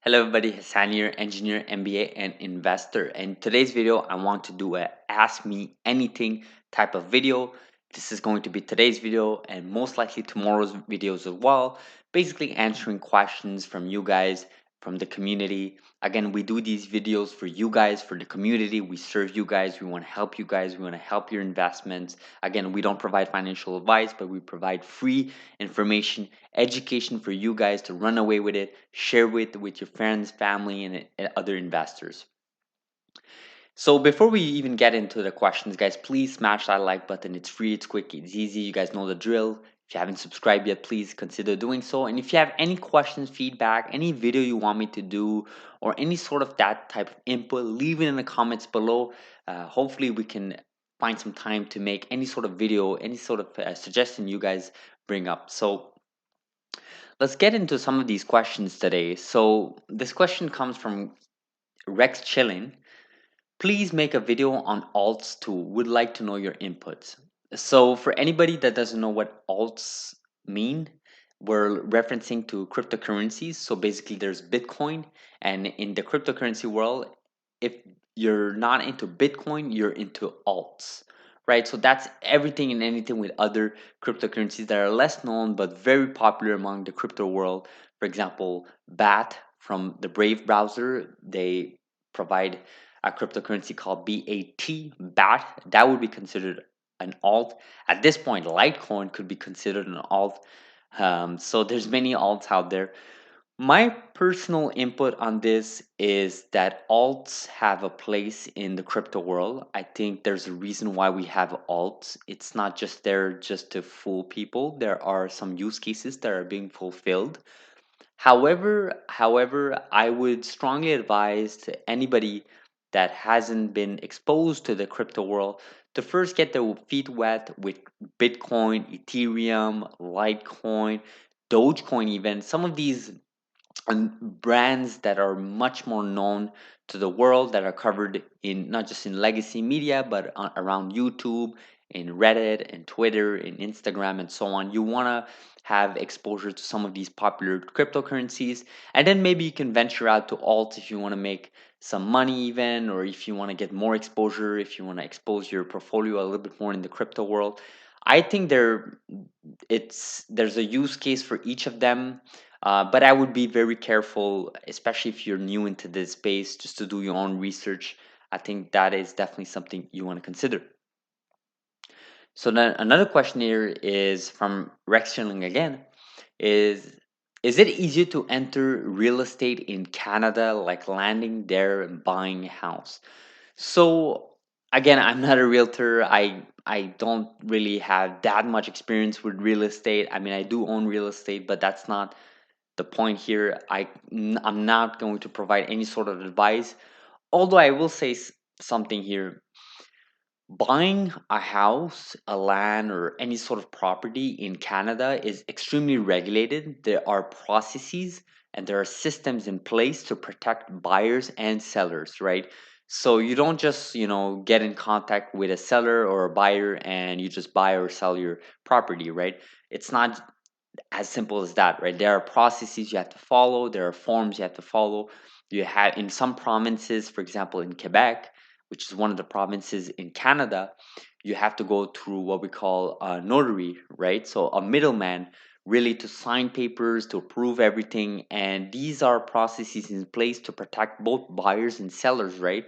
Hello everybody, Hassan here, engineer, MBA, and investor. In today's video, I want to do a ask me anything type of video. This is going to be today's video and most likely tomorrow's videos as well. Basically answering questions from you guys, from the community. Again, we do these videos for you guys, for the community. We serve you guys. We want to help you guys. We want to help your investments. Again, we don't provide financial advice, but we provide free information, education for you guys to run away with it, share with your friends, family, and other investors. So before we even get into the questions, guys, please smash that like button. It's free, it's quick, it's easy. You guys know the drill. If you haven't subscribed yet, please consider doing so. And if you have any questions, feedback, any video you want me to do, or any sort of that type of input, leave it in the comments below. Hopefully, we can find some time to make any sort of video, any sort of suggestion you guys bring up. So let's get into some of these questions today. So this question comes from Rex Chillin. Please make a video on alts too. Would like to know your inputs. So for anybody that doesn't know what alts mean, we're referencing to cryptocurrencies. So basically there's Bitcoin, and in the cryptocurrency world, if you're not into Bitcoin, you're into alts. Right? So that's everything and anything with other cryptocurrencies that are less known but very popular among the crypto world. For example, BAT from the Brave browser, they provide a cryptocurrency called BAT. That would be considered an alt. At this point, Litecoin could be considered an alt. So there's many alts out there. My personal input on this is that alts have a place in the crypto world. I think there's a reason why we have alts. It's not just there just to fool people. There are some use cases that are being fulfilled. However, I would strongly advise to anybody that hasn't been exposed to the crypto world to first get their feet wet with Bitcoin, Ethereum, Litecoin, Dogecoin, even some of these brands that are much more known to the world, that are covered in not just in legacy media but around YouTube, in Reddit, and Twitter, in Instagram, and so on. You want to have exposure to some of these popular cryptocurrencies, and then maybe you can venture out to alt if you want to make some money, even, or if you want to get more exposure, if you want to expose your portfolio a little bit more in the crypto world. I think there's a use case for each of them, but I would be very careful, especially if you're new into this space, just to do your own research. I think that is definitely something you want to consider. So then another question here is from Rex Schilling again. Is is it easier to enter real estate in Canada, like landing there and buying a house? So again, I'm not a realtor. I don't really have that much experience with real estate. I mean, I do own real estate, but that's not the point here. I'm not going to provide any sort of advice. Although I will say something here. Buying a house, a land, or any sort of property in Canada is extremely regulated. There are processes and there are systems in place to protect buyers and sellers, right? So you don't just, get in contact with a seller or a buyer and you just buy or sell your property, right? It's not as simple as that, right? There are processes you have to follow, there are forms you have to follow. You have in some provinces, for example, in Quebec, which is one of the provinces in Canada, you have to go through what we call a notary, right? So a middleman, really, to sign papers, to approve everything. And these are processes in place to protect both buyers and sellers, right?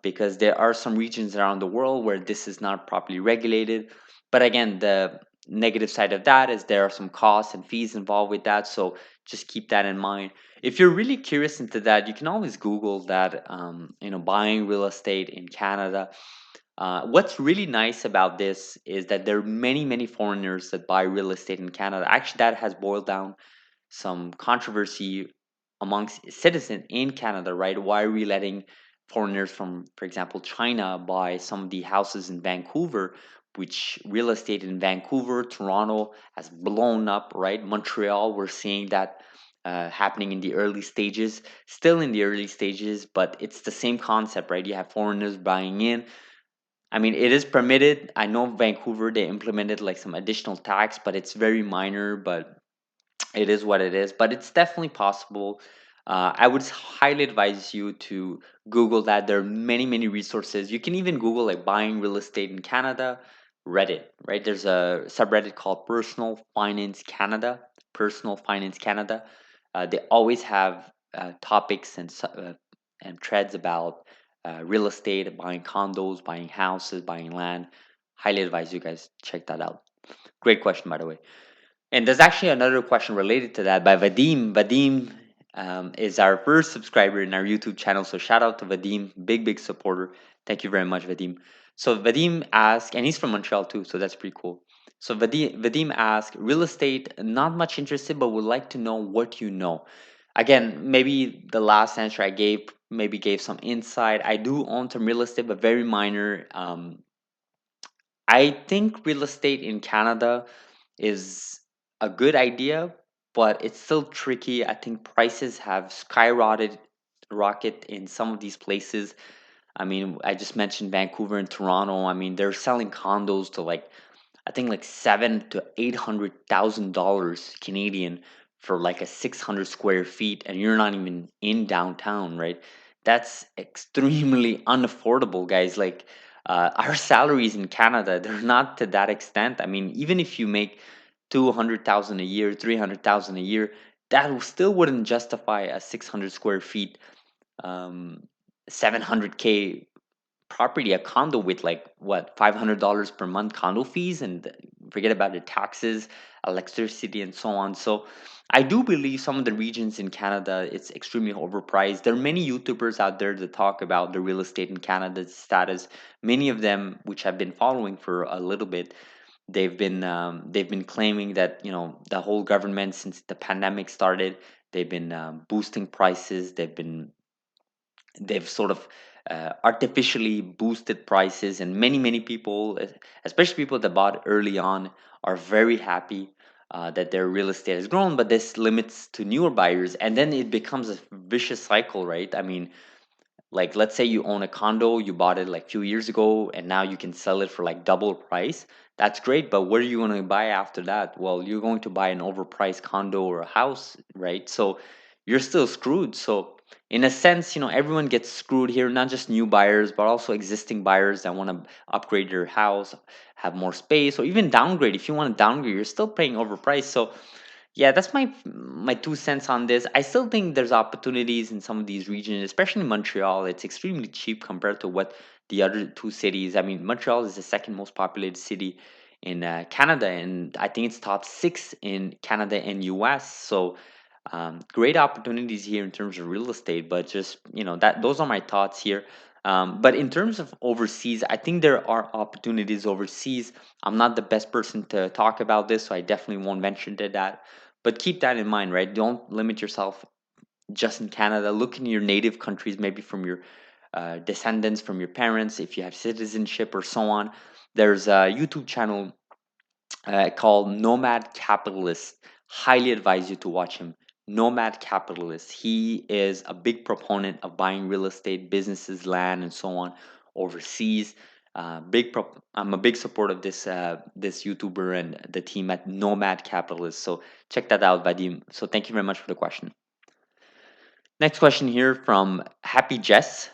Because there are some regions around the world where this is not properly regulated. But again, the negative side of that is there are some costs and fees involved with that. So just keep that in mind. If you're really curious into that, you can always Google that, buying real estate in Canada. What's really nice about this is that there are many, many foreigners that buy real estate in Canada. Actually, that has boiled down some controversy amongst citizens in Canada, right? Why are we letting foreigners from, for example, China buy some of the houses in Vancouver, which real estate in Vancouver, Toronto has blown up, right? Montreal, we're seeing that happening in the early stages, still in the early stages, but it's the same concept, right? You have foreigners buying in. I mean, it is permitted. I know Vancouver, they implemented like some additional tax, but it's very minor, but it is what it is. But it's definitely possible. I would highly advise you to Google that. There are many, many resources. You can even Google like buying real estate in Canada, Reddit, right? There's a subreddit called Personal Finance Canada. Personal Finance Canada. They always have topics and threads about real estate, buying condos, buying houses, buying land. Highly advise you guys check that out. Great question, by the way. And there's actually another question related to that by Vadim. Vadim is our first subscriber in our YouTube channel. So shout out to Vadim, big, big supporter. Thank you very much, Vadim. So Vadim asked, and he's from Montreal too, so that's pretty cool. So Vadim asked, real estate, not much interested, but would like to know what you know. Again, maybe the last answer I gave maybe gave some insight. I do own some real estate, but very minor. I think real estate in Canada is a good idea, but it's still tricky. I think prices have skyrocketed rocket in some of these places. I mean, I just mentioned Vancouver and Toronto. I mean, they're selling condos to like I think like $700,000 to $800,000 Canadian for like a 600 square feet, and you're not even in downtown, right? That's extremely unaffordable, guys. Like our salaries in Canada, they're not to that extent. I mean, even if you make 200,000 a year, 300,000 a year, that still wouldn't justify a 600 square feet, 700K property, a condo with like what $500 per month condo fees, and forget about the taxes, electricity, and so on. So I do believe some of the regions in Canada it's extremely overpriced. There are many YouTubers out there that talk about the real estate in Canada's status. Many of them, which I've been following for a little bit, they've been claiming that the whole government since the pandemic started, they've been boosting prices. They've sort of artificially boosted prices, and many people, especially people that bought early on, are very happy that their real estate has grown. But this limits to newer buyers, and then it becomes a vicious cycle, right? I mean, like, let's say you own a condo, you bought it like a few years ago, and now you can sell it for like double price. That's great, but what are you going to buy after that? Well, you're going to buy an overpriced condo or a house, right? So you're still screwed. So in a sense, everyone gets screwed here, not just new buyers, but also existing buyers that want to upgrade their house, have more space, or even downgrade. If you want to downgrade, you're still paying overpriced. So yeah, that's my 2 cents on this. I still think there's opportunities in some of these regions, especially Montreal. It's extremely cheap compared to what the other two cities. I mean, Montreal is the second most populated city in Canada, and I think it's top six in Canada and US. So great opportunities here in terms of real estate. But just that those are my thoughts here. But in terms of overseas, I think there are opportunities overseas. I'm not the best person to talk about this, so I definitely won't venture into that. But keep that in mind, right? Don't limit yourself just in Canada. Look in your native countries, maybe from your descendants, from your parents, if you have citizenship or so on. There's a YouTube channel called Nomad Capitalist. Highly advise you to watch him. Nomad Capitalist. He is a big proponent of buying real estate, businesses, land, and so on overseas. I'm a big supporter of this YouTuber and the team at Nomad Capitalist. So check that out, Vadim. So thank you very much for the question. Next question here from Happy Jess.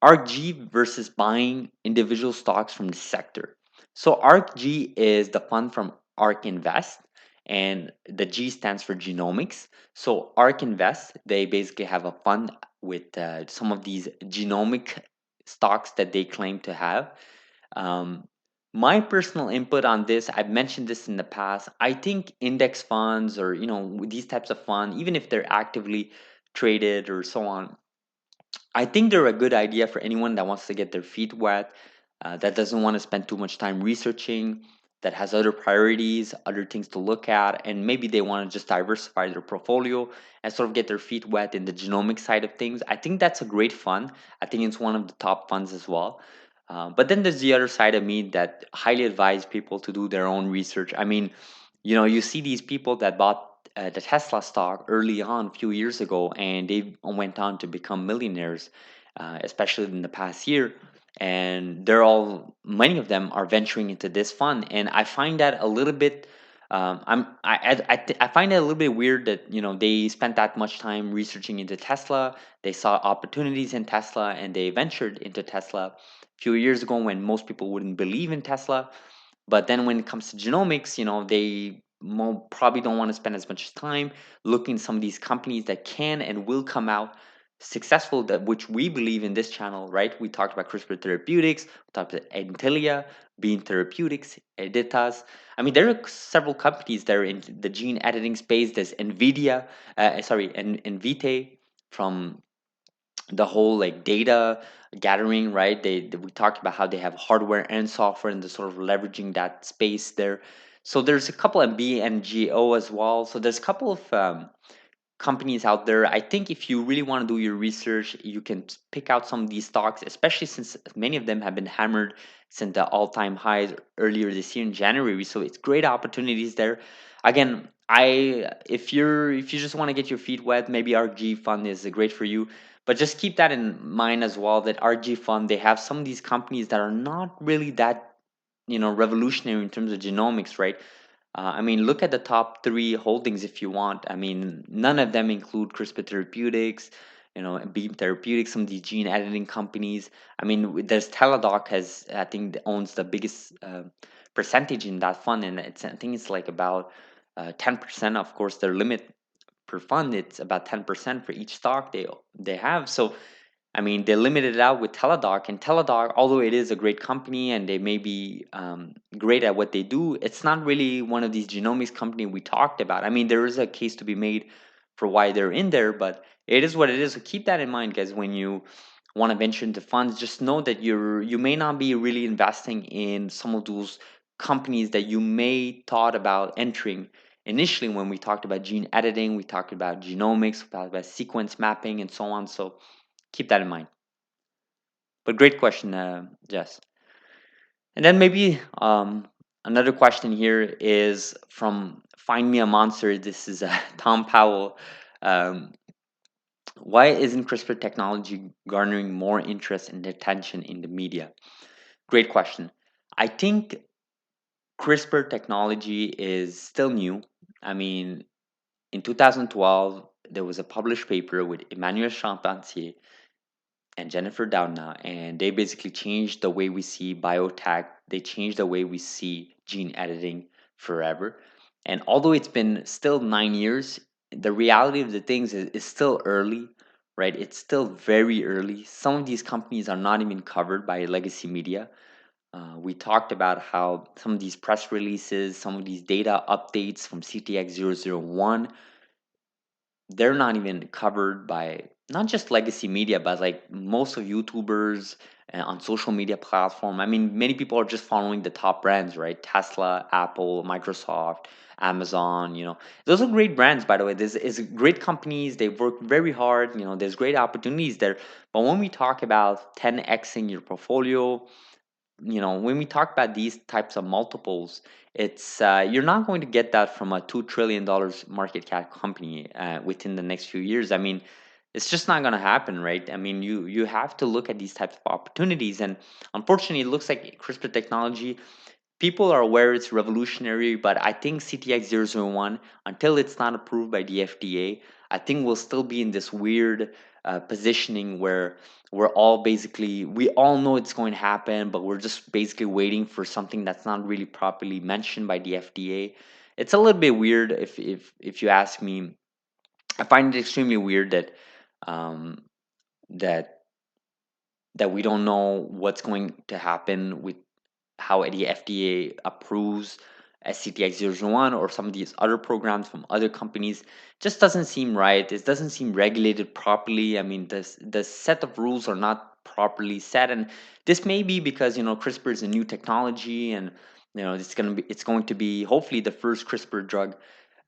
ARKG versus buying individual stocks from the sector. So ARKG is the fund from ARK Invest, and the G stands for Genomics. So ARK Invest, they basically have a fund with some of these genomic stocks that they claim to have. Um, my personal input on this, I've mentioned this in the past. I think index funds or these types of funds, even if they're actively traded or so on, I think they're a good idea for anyone that wants to get their feet wet, that doesn't want to spend too much time researching, that has other priorities, other things to look at, and maybe they want to just diversify their portfolio and sort of get their feet wet in the genomic side of things. I think that's a great fund. I think it's one of the top funds as well. But then there's the other side of me that highly advise people to do their own research. I mean, you see these people that bought the Tesla stock early on a few years ago, and they went on to become millionaires, especially in the past year. And many of them are venturing into this fund, and I find that a little bit. I find it a little bit weird that they spent that much time researching into Tesla. They saw opportunities in Tesla and they ventured into Tesla a few years ago when most people wouldn't believe in Tesla. But then when it comes to genomics, they probably don't want to spend as much time looking at some of these companies that can and will come out successful, that which we believe in this channel, right? We talked about CRISPR Therapeutics, we talked about Intellia, Beam Therapeutics, Editas. I mean, there are several companies that are in the gene editing space. There's Nvidia, Invitae from the whole like data gathering, right? We talked about how they have hardware and software and they're sort of leveraging that space there. So there's a couple of BNGO as well. So there's a couple of companies out there. I think if you really want to do your research, you can pick out some of these stocks, especially since many of them have been hammered since the all-time highs earlier this year in January. So it's great opportunities there. Again, I if you just want to get your feet wet, maybe RG Fund is great for you. But just keep that in mind as well. That RG Fund, they have some of these companies that are not really that revolutionary in terms of genomics, right? I mean, look at the top three holdings if you want. I mean, none of them include CRISPR Therapeutics, Beam Therapeutics, some of these gene editing companies. I mean, there's Teladoc has, I think, owns the biggest percentage in that fund, and I think it's like about 10%. Of course, their limit per fund, it's about 10% for each stock they have. So I mean, they limited it out with Teladoc, and Teladoc, although it is a great company and they may be great at what they do, it's not really one of these genomics company we talked about. I mean, there is a case to be made for why they're in there, but it is what it is. So keep that in mind, guys, when you want to venture into funds. Just know that you may not be really investing in some of those companies that you may thought about entering initially when we talked about gene editing, we talked about genomics, we talked about sequence mapping, and so on. So keep that in mind. But great question, Jess. And then maybe another question here is from Find Me a Monster. This is Tom Powell. Um, why isn't CRISPR technology garnering more interest and attention in the media? Great question. I think CRISPR technology is still new. I mean, in 2012, there was a published paper with Emmanuel Charpentier and Jennifer Doudna, and they basically changed the way we see biotech. They changed the way we see gene editing forever. And although it's been still 9 years, the reality of the things is still early, right? It's still very early. Some of these companies are not even covered by legacy media. We talked about how some of these press releases, some of these data updates from CTX 001, they're not even covered by not just legacy media, but like most of YouTubers on social media platform. I mean, many people are just following the top brands, right? Tesla, Apple, Microsoft, Amazon. Those are great brands, by the way. This is great companies. They work very hard. There's great opportunities there. But when we talk about 10xing your portfolio, when we talk about these types of multiples, it's you're not going to get that from a $2 trillion market cap company within the next few years. I mean, it's just not going to happen, right? I mean, you have to look at these types of opportunities, and unfortunately, it looks like CRISPR technology, people are aware it's revolutionary, but I think CTX 001, until it's not approved by the FDA, I think we'll still be in this weird positioning where we all know it's going to happen, but we're just basically waiting for something that's not really properly mentioned by the FDA. It's a little bit weird if you ask me. I find it extremely weird um, that that we don't know what's going to happen with how the FDA approves SCTX-001 or some of these other programs from other companies. Just doesn't seem right. It doesn't seem regulated properly. I mean, the set of rules are not properly set, and this may be because CRISPR is a new technology, and it's going to be hopefully the first CRISPR drug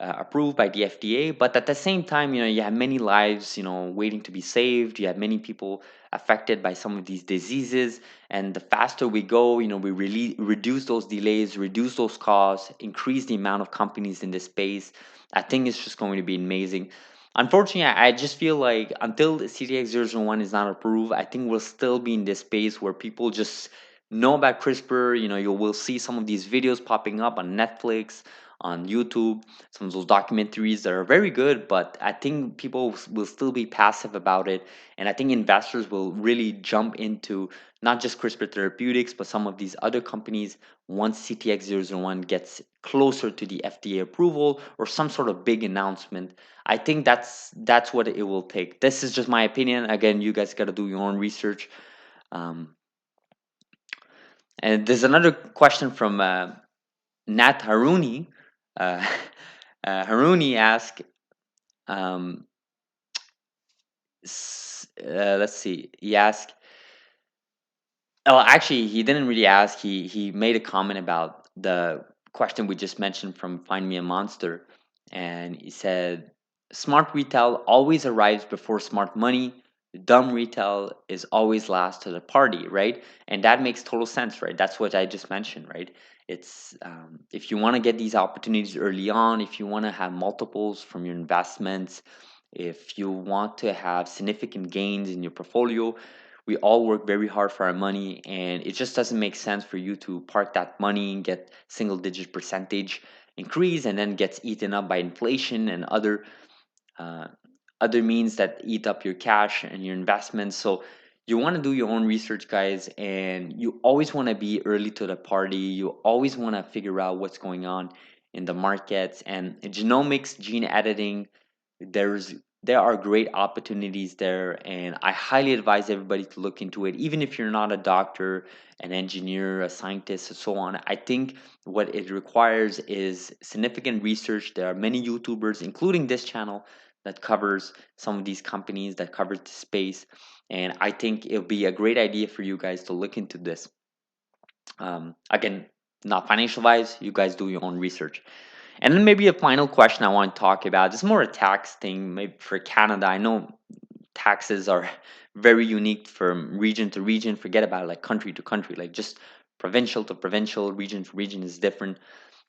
approved by the FDA. But at the same time, you have many lives, waiting to be saved. You have many people affected by some of these diseases, and the faster we go, we really reduce those delays, reduce those costs, increase the amount of companies in this space. I think it's just going to be amazing. Unfortunately, I just feel like until the CTX-001 is not approved, I think we'll still be in this space where people just know about CRISPR. You will see some of these videos popping up on Netflix, on YouTube, some of those documentaries that are very good, but I think people will still be passive about it. And I think investors will really jump into not just CRISPR Therapeutics, but some of these other companies once CTX001 gets closer to the FDA approval or some sort of big announcement. I think that's what it will take. This is just my opinion. Again, you guys got to do your own research. Um, and there's another question from Nat Haruni. Uh, Haruni asked, um, let's see, he asked, oh, actually, he didn't really ask. He made a comment about the question we just mentioned from Find Me a Monster, and he said, "Smart retail always arrives before smart money. Dumb retail is always last to the party, right?" And that makes total sense, right? That's what I just mentioned, right? It's if you want to get these opportunities early on, if you want to have multiples from your investments, if you want to have significant gains in your portfolio, we all work very hard for our money, and it just doesn't make sense for you to park that money and get single digit percentage increase and then gets eaten up by inflation and uh, other means that eat up your cash and your investments. So you want to do your own research, guys, and you always want to be early to the party. You always want to figure out what's going on in the markets, and genomics, gene editing, there's there are great opportunities there, and I highly advise everybody to look into it, even if you're not a doctor, an engineer, a scientist, and so on. I think what it requires is significant research. There are many YouTubers, including this channel, that covers some of these companies, that covers the space, and I think it'll be a great idea for you guys to look into this. Again, not financial advice, you guys do your own research. And then maybe a final question I want to talk about. It's more a tax thing, maybe for Canada. I know taxes are very unique from region to region. Forget about like country to country, like just provincial to provincial, region to region is different.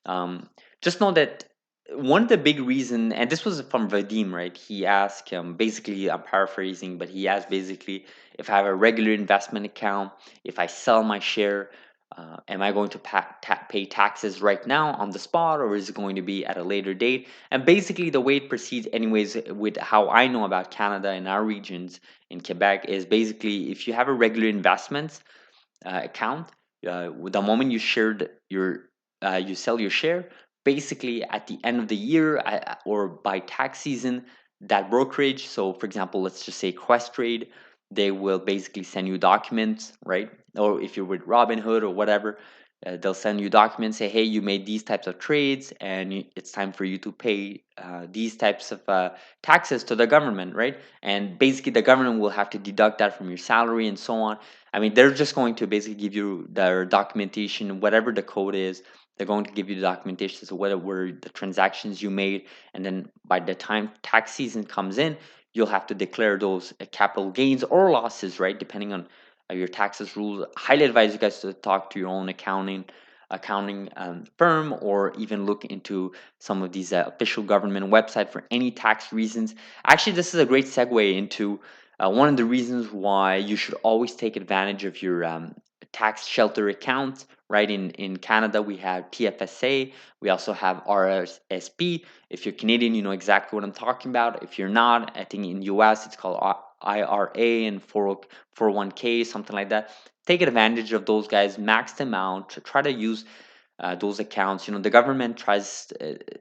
Um, just know that one of the big reason, and this was from Vadim, right? He asked, basically, I'm paraphrasing, but he asked basically if I have a regular investment account, if I sell my share, am I going to pay taxes right now on the spot, or is it going to be at a later date? And basically, the way it proceeds, anyways, with how I know about Canada and our regions in Quebec, is basically if you have a regular investment account, the moment you sell your share, basically at the end of the year or by tax season, that brokerage. So, for example, let's just say Questrade, they will basically send you documents, right? Or if you're with Robinhood or whatever, they'll send you documents, say, hey, you made these types of trades, and it's time for you to pay these types of taxes to the government, right? And basically, the government will have to deduct that from your salary and so on. I mean, they're just going to basically give you their documentation, whatever the code is. They're going to give you the documentation as to what were the transactions you made, and then by the time tax season comes in, you'll have to declare those capital gains or losses, right? Depending on your taxes rules. Highly advise you guys to talk to your own accounting firm, or even look into some of these official government website for any tax reasons. Actually, this is a great segue into one of the reasons why you should always take advantage of your tax shelter account. Right, in Canada, we have TFSA. We also have RSP. If you're Canadian, you know exactly what I'm talking about. If you're not, I think in US it's called IRA and 401k, something like that. Take advantage of those guys, max them out, try to use those accounts. The government tries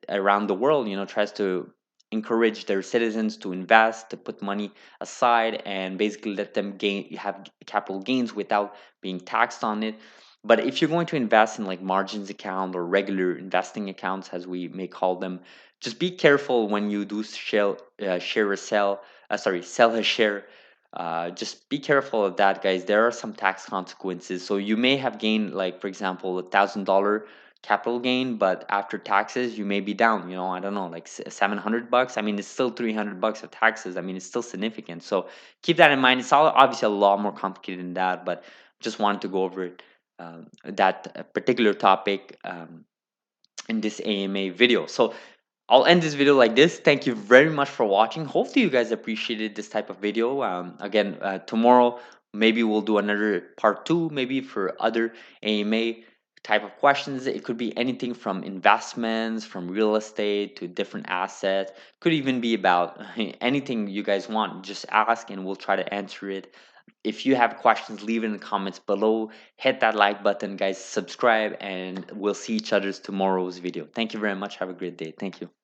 around the world, tries to encourage their citizens to invest, to put money aside, and basically let them have capital gains without being taxed on it. But if you're going to invest in like margins account or regular investing accounts, as we may call them, just be careful when you do share or sell. Sell a share. Just be careful of that, guys. There are some tax consequences. So you may have gained, like for example, $1,000 capital gain, but after taxes, you may be down. I don't know, like $700. I mean, it's still $300 of taxes. I mean, it's still significant. So keep that in mind. It's all obviously a lot more complicated than that, but just wanted to go over it, that particular topic in this AMA video. So I'll end this video like this. Thank you very much for watching. Hopefully you guys appreciated this type of video. Again, tomorrow maybe we'll do another part two, maybe for other AMA type of questions. It could be anything from investments, from real estate to different assets. Could even be about anything you guys want. Just ask and we'll try to answer it. If you have questions, leave it in the comments below. Hit that like button, guys. Subscribe, and we'll see each other's tomorrow's video. Thank you very much. Have a great day. Thank you.